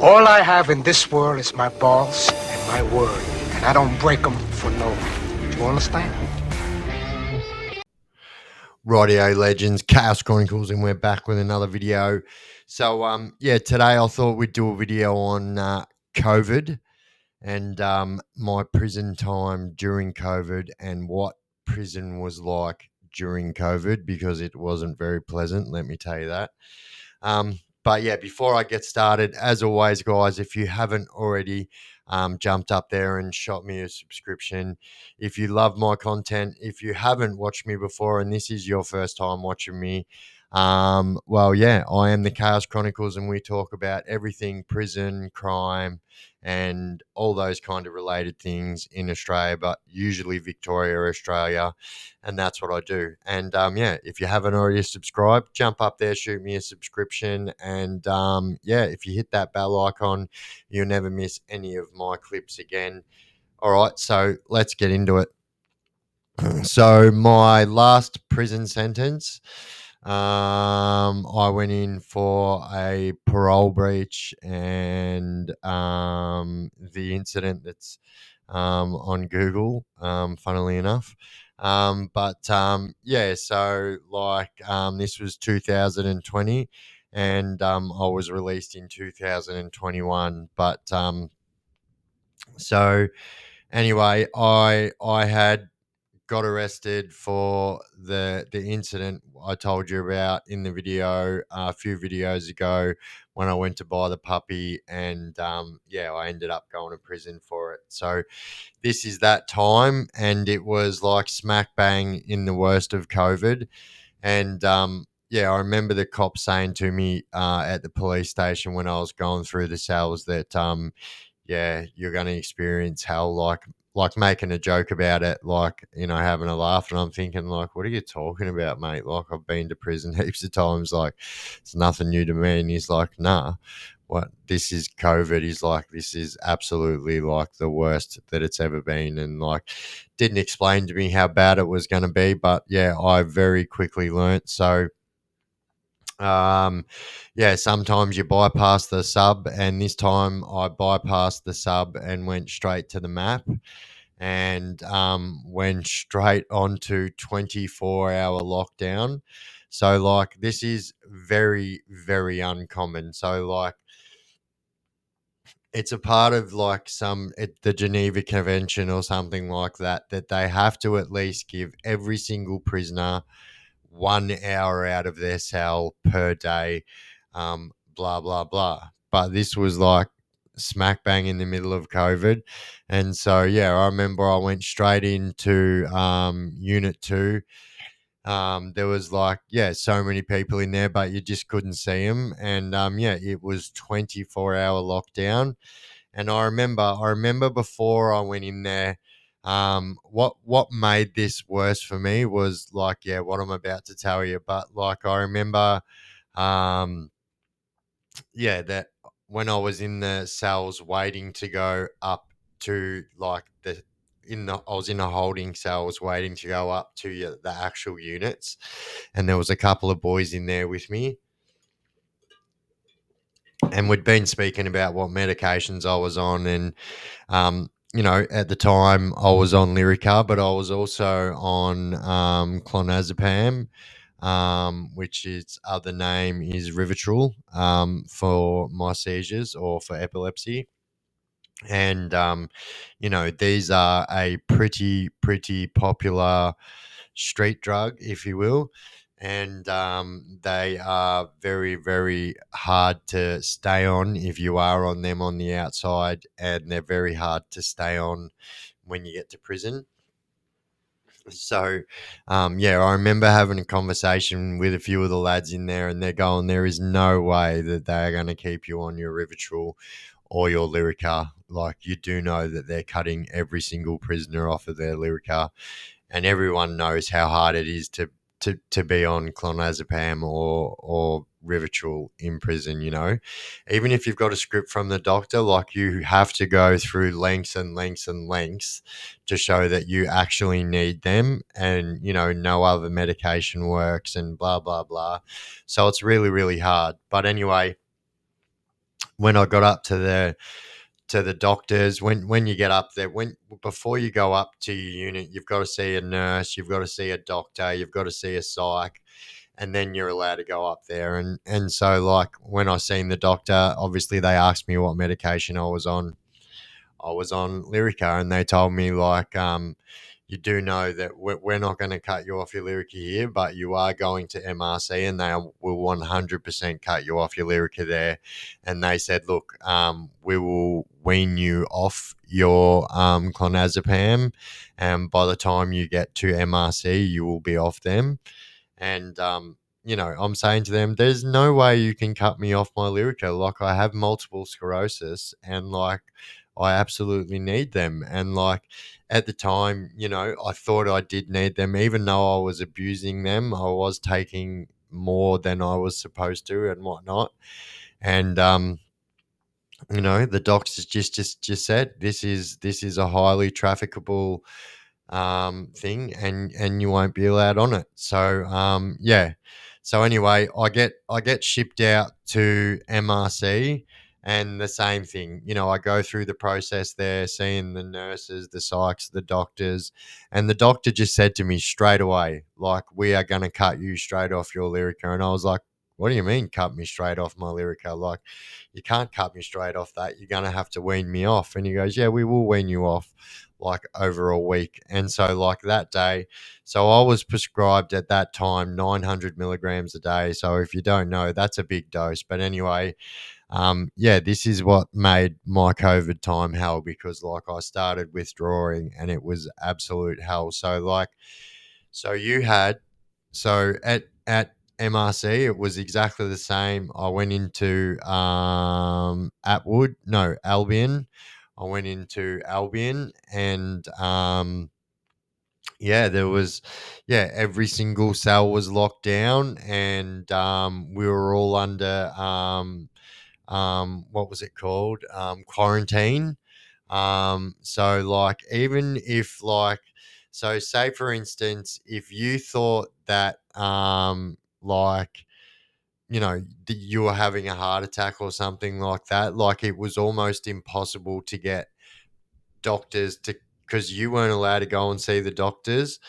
All I have in this world is my balls and my word, and I don't break them for no one. Do you understand? Rightio legends, Chaos Chronicles, and we're back with another video. So today I thought we'd do a video on COVID and my prison time during COVID and what prison was like during COVID, because it wasn't very pleasant, let me tell you that. But yeah, before I get started, as always, guys, if you haven't already jumped up there and shot me a subscription, if you love my content, if you haven't watched me before and this is your first time watching me, I am the Chaos Chronicles, and we talk about everything prison, crime, and all those kind of related things in Australia, but usually Victoria, Australia, and that's what I do. And if you haven't already subscribed, jump up there, shoot me a subscription, and if you hit that bell icon, you'll never miss any of my clips again. All right, so let's get into it. So my last prison sentence, I went in for a parole breach, and the incident that's on Google, funnily enough. This was 2020, and I was released in 2021. So anyway, I had got arrested for the incident I told you about in the video a few videos ago when I went to buy the puppy, and I ended up going to prison for it. So this is that time, and it was like smack bang in the worst of COVID. And I remember the cop saying to me at the police station when I was going through the cells that you're going to experience hell, like making a joke about it, like, having a laugh. And I'm thinking, like, what are you talking about, mate? Like, I've been to prison heaps of times. Like, it's nothing new to me. And he's like, nah, what, this is COVID. He's like, this is absolutely like the worst that it's ever been. And like, didn't explain to me how bad it was going to be. But yeah, I very quickly learnt. So, sometimes you bypass the sub, and this time I bypassed the sub and went straight to the map, and went straight onto 24-hour lockdown. So like, this is very, very uncommon. So like, it's a part of like the Geneva Convention or something like that, that they have to at least give every single prisoner 1 hour out of their cell per day, blah, blah, blah. But this was like smack bang in the middle of COVID. And so, I remember I went straight into Unit 2. There was like, so many people in there, but you just couldn't see them. And it was 24-hour lockdown. And I remember before I went in there, what made this worse for me was like, what I'm about to tell you. But like, I remember, um, that when I was in the cells waiting to go up to like I was in a holding cell, I was waiting to go up to the actual units, and there was a couple of boys in there with me, and we'd been speaking about what medications I was on. And at the time I was on Lyrica, but I was also on clonazepam, which its other name is Rivotril, for my seizures or for epilepsy. And these are a pretty popular street drug, if you will. And they are very, very hard to stay on if you are on them on the outside, and they're very hard to stay on when you get to prison. So, I remember having a conversation with a few of the lads in there, and they're going, there is no way that they are going to keep you on your Rivotril or your Lyrica. Like, you do know that they're cutting every single prisoner off of their Lyrica, and everyone knows how hard it is to be on clonazepam or Rivotril in prison. Even if you've got a script from the doctor, like, you have to go through lengths and lengths and lengths to show that you actually need them, and no other medication works, and blah blah blah. So it's really, really hard. But anyway, when I got up to the doctors, when you get up there, when before you go up to your unit, you've got to see a nurse, you've got to see a doctor, you've got to see a psych, and then you're allowed to go up there. And so like when I seen the doctor, obviously they asked me what medication I was on. I was on Lyrica, and they told me like, you do know that we're not going to cut you off your Lyrica here, but you are going to MRC, and they will 100% cut you off your Lyrica there. And they said, look, we will wean you off your clonazepam, and by the time you get to MRC, you will be off them. And I'm saying to them, there's no way you can cut me off my Lyrica. Like, I have multiple sclerosis, and like I absolutely need them. And like at the time, I thought I did need them, even though I was abusing them. I was taking more than I was supposed to and whatnot. And the doctors just said this is a highly trafficable thing, and you won't be allowed on it. So yeah. So anyway, I get shipped out to MRC, and the same thing. I go through the process there, seeing the nurses, the psychs, the doctors, and the doctor just said to me straight away, like, we are going to cut you straight off your Lyrica. And I was like, what do you mean cut me straight off my Lyrica? Like, you can't cut me straight off that. You're going to have to wean me off. And he goes, yeah, we will wean you off like over a week. And so like that day, so I was prescribed at that time 900 milligrams a day. So if you don't know, that's a big dose. But anyway, yeah, this is what made my COVID time hell, because like I started withdrawing and it was absolute hell. So like, so you had, so at MRC, it was exactly the same. I went into Albion. I went into Albion, and yeah, there was, yeah, every single cell was locked down, and we were all under what was it called, quarantine. So like, even if like, so say for instance, if you thought that like, that you were having a heart attack or something like that, like it was almost impossible to get doctors to, because you weren't allowed to go and see the doctors,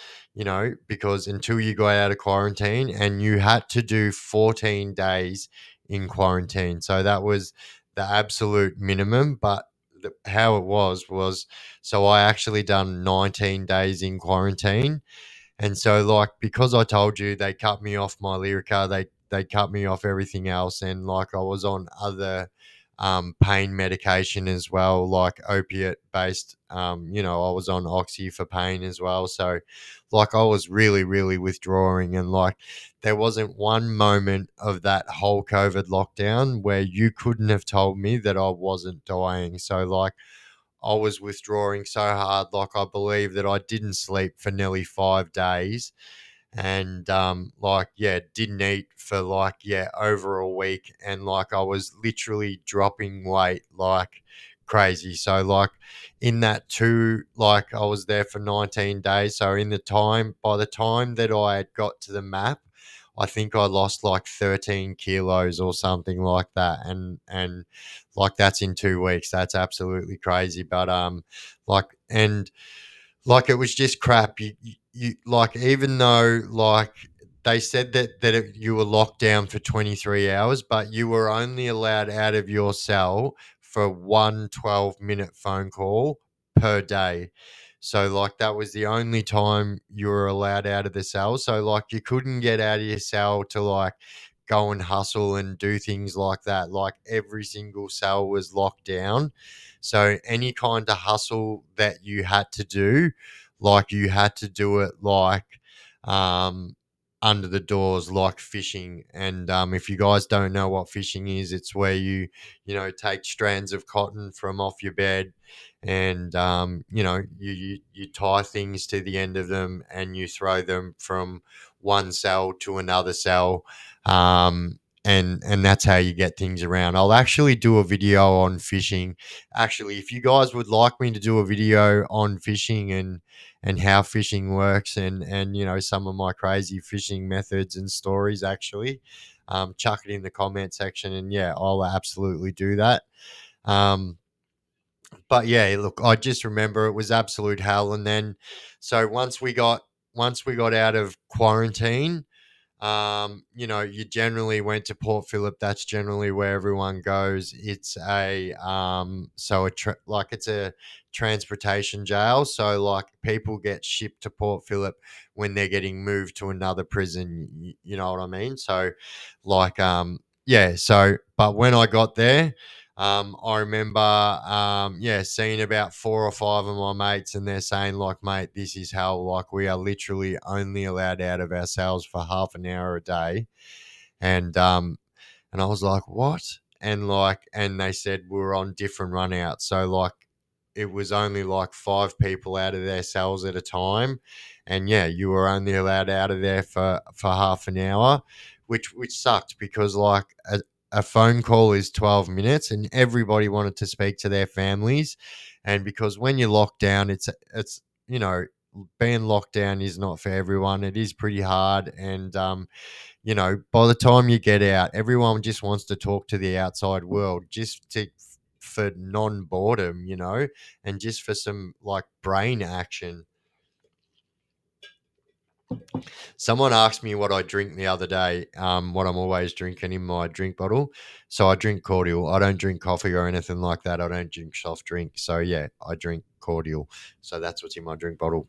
because until you got out of quarantine, and you had to do 14 days in quarantine. So that was the absolute minimum. But how it was, so I actually done 19 days in quarantine. And so, like, because I told you they cut me off my Lyrica, they cut me off everything else, and like I was on other pain medication as well, like opiate based. I was on oxy for pain as well. So, like, I was really, really withdrawing, and like there wasn't one moment of that whole COVID lockdown where you couldn't have told me that I wasn't dying. So, like, I was withdrawing so hard, like I believe that I didn't sleep for nearly 5 days, and like, yeah, didn't eat for like, yeah, over a week, and like I was literally dropping weight like crazy. So like in that two, like I was there for 19 days. So in the time, by the time that I had got to the map, I think I lost like 13 kilos or something like that. And like that's in 2 weeks. That's absolutely crazy. But like, and like it was just crap. You like, even though like they said you were locked down for 23 hours, but you were only allowed out of your cell for one 12-minute phone call per day. So like that was the only time you were allowed out of the cell. So like you couldn't get out of your cell to like go and hustle and do things like that. Like every single cell was locked down. So any kind of hustle that you had to do, like you had to do it like um under the doors, like fishing. And if you guys don't know what fishing is, it's where you take strands of cotton from off your bed, and you tie things to the end of them, and you throw them from one cell to another cell. And that's how you get things around. I'll actually do a video on fishing. Actually, if you guys would like me to do a video on fishing and how fishing works, and some of my crazy fishing methods and stories, actually, chuck it in the comment section, and yeah, I'll absolutely do that. Um, but yeah, look, I just remember it was absolute hell. And then, so once we got out of quarantine, you generally went to Port Phillip. That's generally where everyone goes. It's it's a transportation jail. So like people get shipped to Port Phillip when they're getting moved to another prison. You know what I mean? So, yeah. So, but when I got there, I remember, seeing about 4 or 5 of my mates, and they're saying, like, mate, this is how, like, we are literally only allowed out of our cells for half an hour a day. And I was like, what? And they said we were on different runouts. So, like, it was only like 5 people out of their cells at a time. And yeah, you were only allowed out of there for half an hour, which sucked because, like, a phone call is 12 minutes and everybody wanted to speak to their families. And because when you're locked down, it's, you know, being locked down is not for everyone. It is pretty hard. And, by the time you get out, everyone just wants to talk to the outside world for non boredom, and just for some like brain action. Someone asked me what I drink the other day, what I'm always drinking in my drink bottle. So I drink cordial. I don't drink coffee or anything like that. I don't drink soft drink. So yeah, I drink cordial. So that's what's in my drink bottle.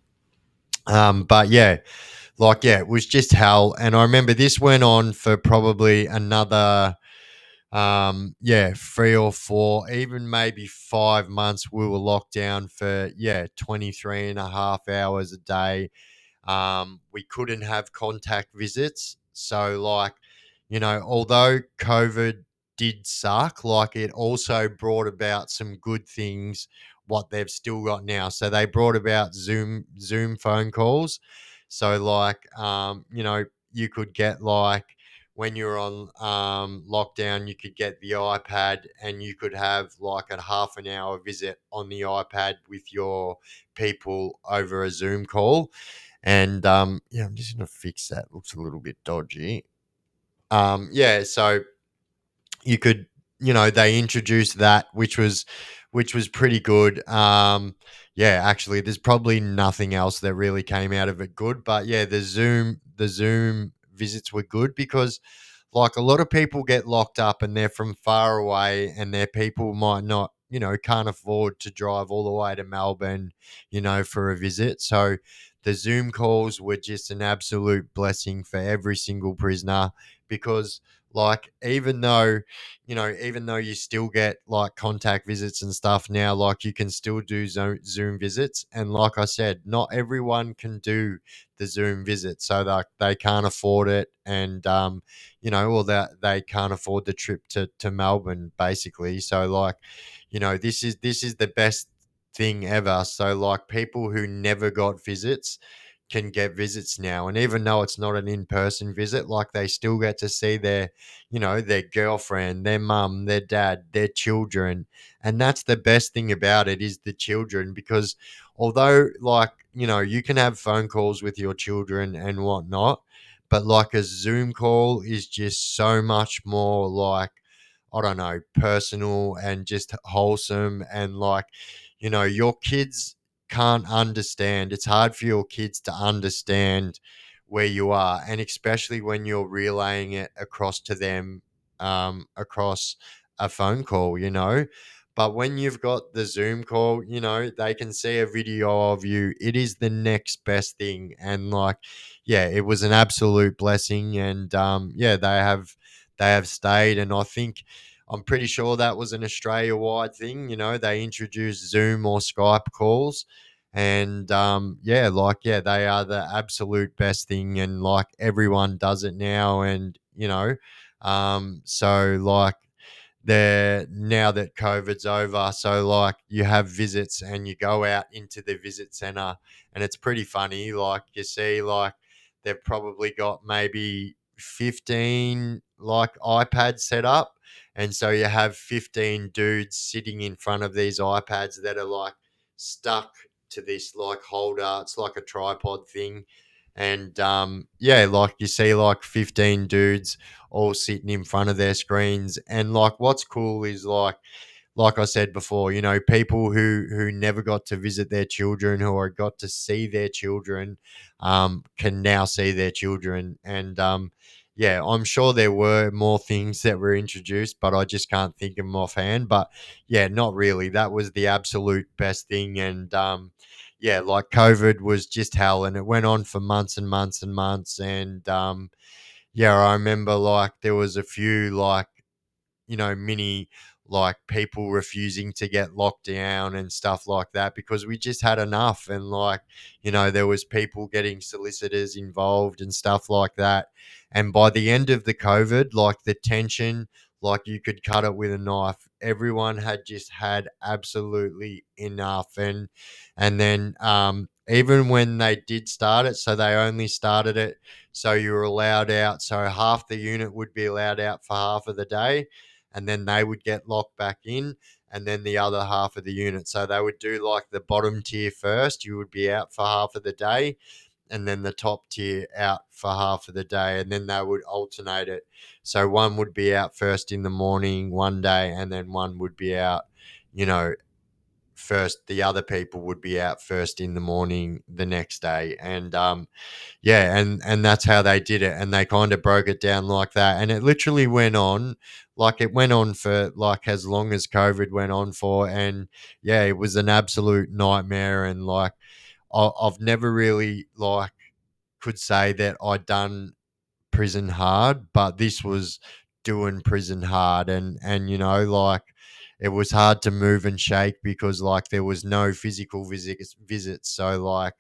But yeah, it was just hell. And I remember this went on for probably another 3 or 4, even maybe 5 months. We were locked down for 23 and a half hours a day. We couldn't have contact visits. So, like, although COVID did suck, like, it also brought about some good things, what they've still got now. So they brought about Zoom phone calls. So, like, you could get, like, when you're on lockdown, you could get the iPad and you could have like a half an hour visit on the iPad with your people over a Zoom call. And I'm just gonna fix that. Looks a little bit dodgy. So you could, they introduced that, which was pretty good. Actually, there's probably nothing else that really came out of it good, but yeah, the Zoom visits were good because, like, a lot of people get locked up and they're from far away, and their people might not, can't afford to drive all the way to Melbourne, for a visit. So the Zoom calls were just an absolute blessing for every single prisoner because, like, even though you still get like contact visits and stuff now, like, you can still do Zoom visits. And like I said, not everyone can do the Zoom visit, so that they can't afford it. And, or that they can't afford the trip to Melbourne, basically. So, like, this is the best thing ever. So, like, people who never got visits can get visits now. And even though it's not an in-person visit, like, they still get to see their girlfriend, their mum, their dad, their children. And that's the best thing about it, is the children, because although, like, you can have phone calls with your children and whatnot, but like a Zoom call is just so much more, like, I don't know, personal and just wholesome. And, like, your kids can't understand. It's hard for your kids to understand where you are, and especially when you're relaying it across to them, across a phone call. But when you've got the Zoom call, they can see a video of you. It is the next best thing. And, like, yeah, it was an absolute blessing. And they have stayed. And I'm pretty sure that was an Australia wide thing. They introduced Zoom or Skype calls. And they are the absolute best thing. And, like, everyone does it now. And, so, like, now that COVID's over, so, like, you have visits and you go out into the visit center, and it's pretty funny. Like, you see, like, they've probably got maybe 15 like iPads set up, and so you have 15 dudes sitting in front of these iPads that are, like, stuck to this, like, holder. It's like a tripod thing. And yeah, like you see like 15 dudes all sitting in front of their screens. And like what's cool is like I said before, you know, people who never got to visit their children, who are got to see their children, can now see their children. And yeah, I'm sure there were more things that were introduced, but I just can't think of them offhand. But yeah, not really. That was the absolute best thing. And yeah, like COVID was just hell, and it went on for months and months and months. And yeah, I remember like there was a few like, you know, mini like people refusing to get locked down and stuff like that because we just had enough. And like, you know, there was people getting solicitors involved and stuff like that. And by the end of the COVID, like the tension, like you could cut it with a knife. Everyone had just had absolutely enough. And then even when they did start it, so they only started it so you were allowed out. So half the unit would be allowed out for half of the day, and then they would get locked back in, and then the other half of the unit. So they would do like the bottom tier first. You would be out for half of the day, and then the top tier out for half of the day, and then they would alternate it. So one would be out first in the morning one day, and then one would be out, you know, first. The other people would be out first in the morning the next day, and yeah, and that's how they did it, and they kind of broke it down like that, and it literally went on, like it went on for like as long as COVID went on for. And yeah, it was an absolute nightmare. And like I've never really like could say that I'd done prison hard, but this was doing prison hard. And you know, like it was hard to move and shake because like there was no physical visits. So like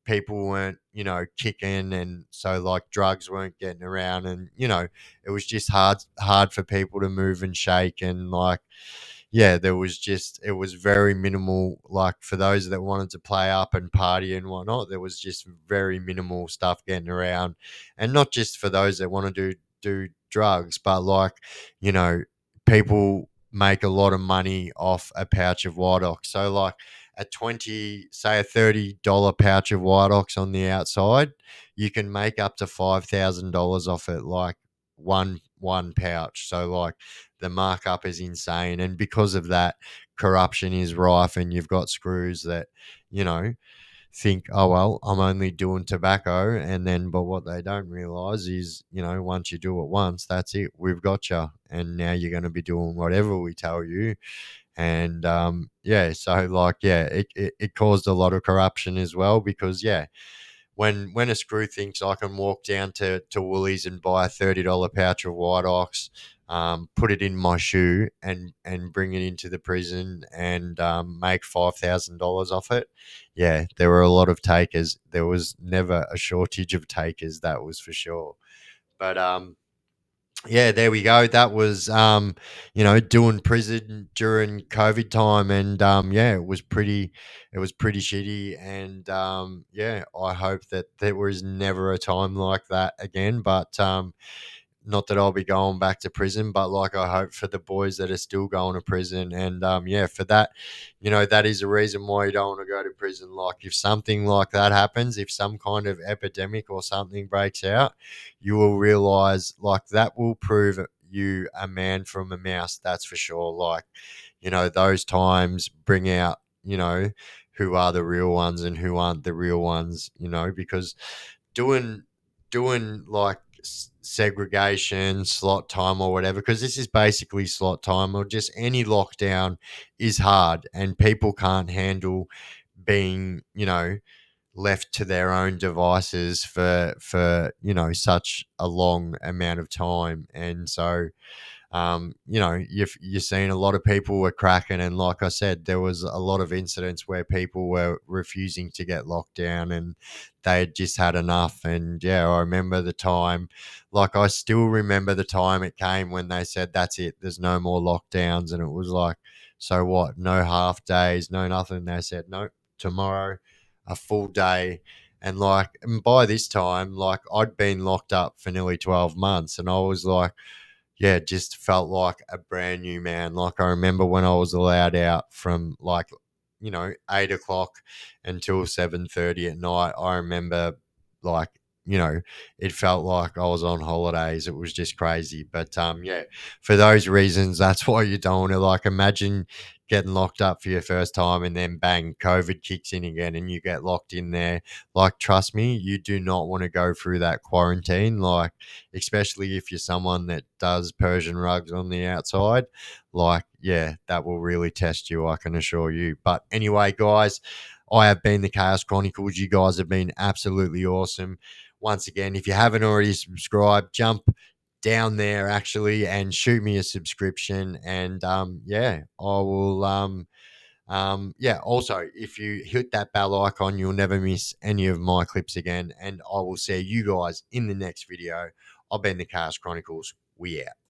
people weren't, you know, kicking, and so like drugs weren't getting around, and you know, it was just hard for people to move and shake. And like yeah, there was just, it was very minimal. Like for those that wanted to play up and party and whatnot, there was just very minimal stuff getting around. And not just for those that want to do drugs, but like, you know, people make a lot of money off a pouch of White Ox. So like a 20, say a $30 pouch of White Ox on the outside, you can make up to $5,000 off it, like one pouch. So like the markup is insane. And because of that, corruption is rife, and you've got screws that, you know, think, oh well, I'm only doing tobacco. And then but what they don't realize is, you know, once you do it once, that's it, we've got you, and now you're going to be doing whatever we tell you. And yeah, so like yeah, it caused a lot of corruption as well, because yeah, when a screw thinks I can walk down to Woolies and buy a $30 pouch of White Ox, put it in my shoe, and bring it into the prison, and make $5,000 off it. Yeah, there were a lot of takers. There was never a shortage of takers, that was for sure. But yeah, there we go. That was you know, doing prison during COVID time. And yeah, it was pretty shitty. And yeah, I hope that there was never a time like that again. But not that I'll be going back to prison, but like I hope for the boys that are still going to prison. And yeah, for that, you know, that is a reason why you don't want to go to prison. Like if something like that happens, if some kind of epidemic or something breaks out, you will realize like that will prove you a man from a mouse. That's for sure. Like, you know, those times bring out, you know, who are the real ones and who aren't the real ones, you know, because doing like segregation, slot time, or whatever, because this is basically slot time, or just any lockdown is hard, and people can't handle being, you know, left to their own devices for you know, such a long amount of time. And so you know, you're seeing a lot of people were cracking, and like I said, there was a lot of incidents where people were refusing to get locked down, and they had just had enough. And yeah, I remember the time, like I still remember the time it came when they said, "That's it, there's no more lockdowns," and it was like, so what? No half days, no nothing. They said, "Nope, tomorrow, a full day." And like, and by this time, like I'd been locked up for nearly 12 months, and I was like, yeah, just felt like a brand new man. Like I remember when I was allowed out from like, you know, 8 o'clock until 7:30 at night. I remember like you know, it felt like I was on holidays. It was just crazy. But yeah, for those reasons, that's why you don't want to, like, imagine getting locked up for your first time and then bang, COVID kicks in again and you get locked in there. Like, trust me, you do not want to go through that quarantine. Like, especially if you're someone that does Persian rugs on the outside. Like, yeah, that will really test you, I can assure you. But anyway, guys, I have been the Chaos Chronicles. You guys have been absolutely awesome. Once again, if you haven't already subscribed, jump down there actually and shoot me a subscription. And yeah, I will. Yeah, also, if you hit that bell icon, you'll never miss any of my clips again. And I will see you guys in the next video. I've been the Chaos Chronicles. We out.